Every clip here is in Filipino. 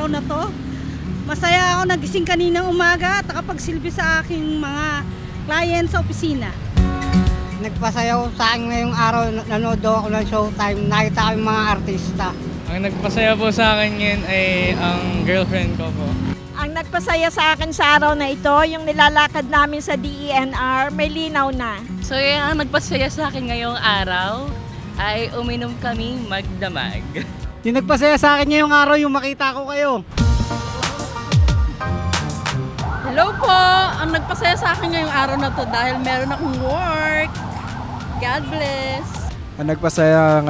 araw na to. Masaya ako nagising kaninang umaga at nakapagsilbi sa aking mga client sa opisina. Nagpasayaw sa akin ngayong araw, nanood ako ng Showtime, nakita ko yung mga artista. Ang nagpasaya po sa akin ngayon ay ang girlfriend ko po. Ang nagpasaya sa akin sa araw na ito, yung nilalakad namin sa DENR, may linaw na. So yung ang nagpasaya sa akin ngayong araw ay uminom kaming magdamag. Yung nagpasaya sa akin ngayong araw, yung makita ko kayo. Hello po! Ang nagpasaya sa akin ngayong araw na to dahil meron akong work. God bless! Ang nagpasaya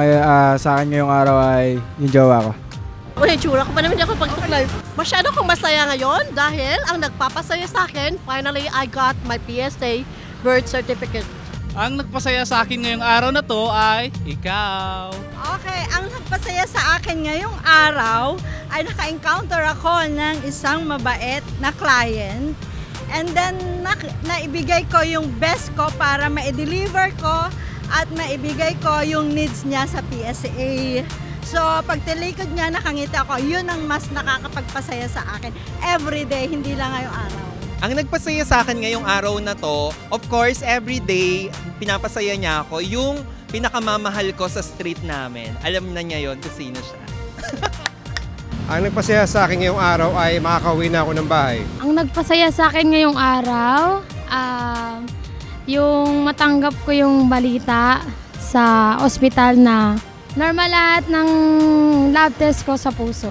sa akin ngayong araw ay yung jowa ko. Uy, tsura ko pa naman ako pagtuklay. Masyado akong masaya ngayon dahil ang nagpapasaya sa akin, finally I got my PSA birth certificate. Ang nagpasaya sa akin ngayong araw na to ay ikaw. Okay, ang nagpasaya sa akin ngayong araw ay naka-encounter ako ng isang mabait na client. And then, naibigay ko yung best ko para ma-deliver ko at maibigay ko yung needs niya sa PSA. So, pag tilikod niya, nakangiti ako. Yun ang mas nakakapagpasaya sa akin. Everyday, hindi lang ngayong araw. Ang nagpasaya sa akin ngayong araw na to, of course, everyday, pinapasaya niya ako. Yung pinakamamahal ko sa street namin. Alam na niya yon kung sino siya. Ang nagpasaya sa akin ngayong araw ay makakauwi na ako ng bahay. Ang nagpasaya sa akin ngayong araw, yung matanggap ko yung balita sa ospital na normal lahat ng lab test ko sa puso.